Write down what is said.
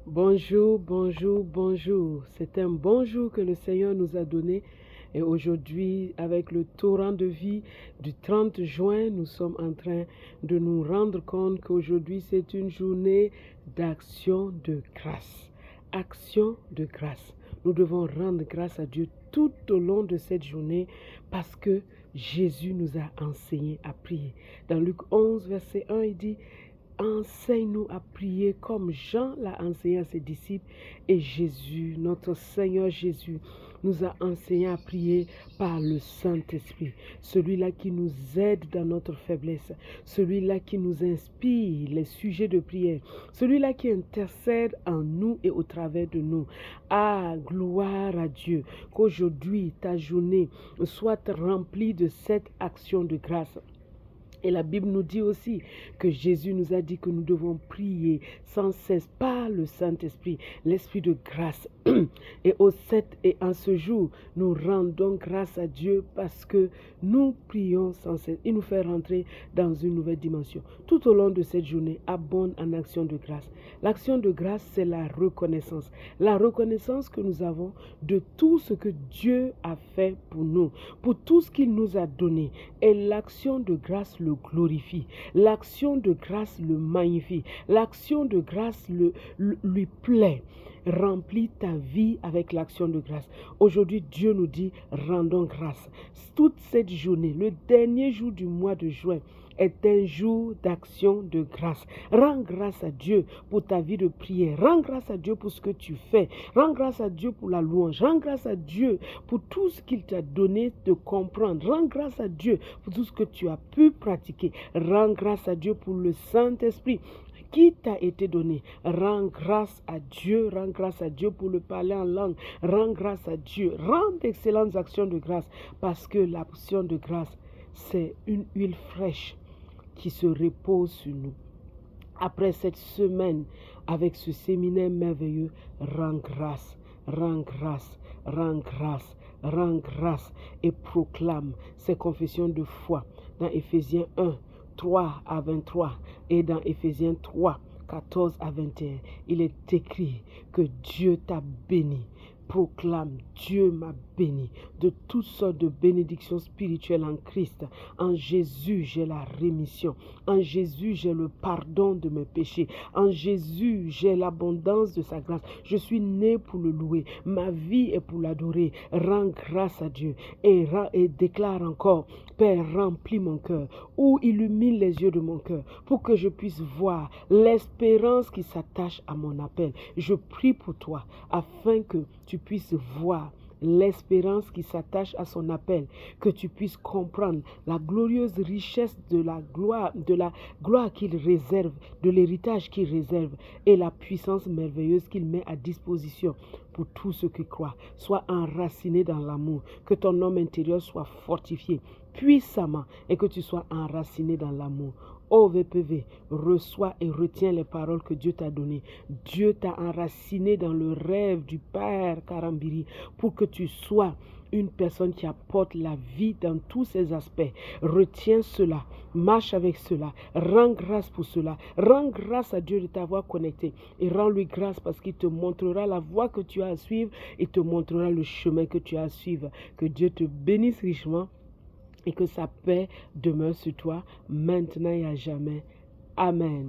Bonjour, bonjour, bonjour. C'est un bonjour que le Seigneur nous a donné. Et aujourd'hui, avec le torrent de vie du 30 juin, nous sommes en train de nous rendre compte qu'aujourd'hui, c'est une journée d'action de grâce. Action de grâce. Nous devons rendre grâce à Dieu tout au long de cette journée parce que Jésus nous a enseigné à prier. Dans Luc 11, verset 1, il dit: enseigne-nous à prier comme Jean l'a enseigné à ses disciples. Et Jésus, notre Seigneur Jésus, nous a enseigné à prier par le Saint-Esprit. Celui-là qui nous aide dans notre faiblesse. Celui-là qui nous inspire les sujets de prière. Celui-là qui intercède en nous et au travers de nous. Ah, gloire à Dieu. Qu'aujourd'hui, ta journée soit remplie de cette action de grâce. Et la Bible nous dit aussi que Jésus nous a dit que nous devons prier sans cesse par le Saint-Esprit, l'Esprit de grâce. Et en ce jour, nous rendons grâce à Dieu parce que nous prions sans cesse. Il nous fait rentrer dans une nouvelle dimension. Tout au long de cette journée, abonde en action de grâce. L'action de grâce, c'est la reconnaissance. La reconnaissance que nous avons de tout ce que Dieu a fait pour nous, pour tout ce qu'il nous a donné. Et l'action de grâce le glorifie. L'action de grâce le magnifie. L'action de grâce lui plaît. Remplis ta vie avec l'action de grâce. Aujourd'hui, Dieu nous dit, rendons grâce. Toute cette journée, le dernier jour du mois de juin, est un jour d'action de grâce. Rends grâce à Dieu pour ta vie de prière. Rends grâce à Dieu pour ce que tu fais. Rends grâce à Dieu pour la louange. Rends grâce à Dieu pour tout ce qu'il t'a donné de comprendre. Rends grâce à Dieu pour tout ce que tu as pu pratiquer. Rends grâce à Dieu pour le Saint-Esprit qui t'a été donné. Rends grâce à Dieu pour le parler en langue. Rends grâce à Dieu. Rends d'excellentes actions de grâce parce que l'action de grâce, c'est une huile fraîche qui se repose sur nous. Après cette semaine, avec ce séminaire merveilleux, rends grâce, rends grâce, rends grâce, rends grâce et proclame ces confessions de foi dans Éphésiens 1, 3 à 23 et dans Éphésiens 3, 14 à 21. Il est écrit que Dieu t'a béni. Proclame, Dieu m'a béni de toutes sortes de bénédictions spirituelles en Christ. En Jésus, j'ai la rémission. En Jésus, j'ai le pardon de mes péchés. En Jésus, j'ai l'abondance de sa grâce. Je suis né pour le louer. Ma vie est pour l'adorer. Rends grâce à Dieu et déclare encore: Père, remplis mon cœur ou illumine les yeux de mon cœur pour que je puisse voir l'espérance qui s'attache à mon appel. Je prie pour toi afin que tu puisses voir l'espérance qui s'attache à son appel, que tu puisses comprendre la glorieuse richesse de la gloire qu'il réserve, de l'héritage qu'il réserve et la puissance merveilleuse qu'il met à disposition pour tous ceux qui croient. Sois enraciné dans l'amour, que ton homme intérieur soit fortifié puissamment et que tu sois enraciné dans l'amour. Oh VPV, reçois et retiens les paroles que Dieu t'a données. Dieu t'a enraciné dans le rêve du Père Karambiri pour que tu sois une personne qui apporte la vie dans tous ses aspects. Retiens cela, marche avec cela, rends grâce pour cela, rends grâce à Dieu de t'avoir connecté et rends-lui grâce parce qu'il te montrera la voie que tu as à suivre et te montrera le chemin que tu as à suivre. Que Dieu te bénisse richement et que sa paix demeure sur toi maintenant et à jamais. Amen.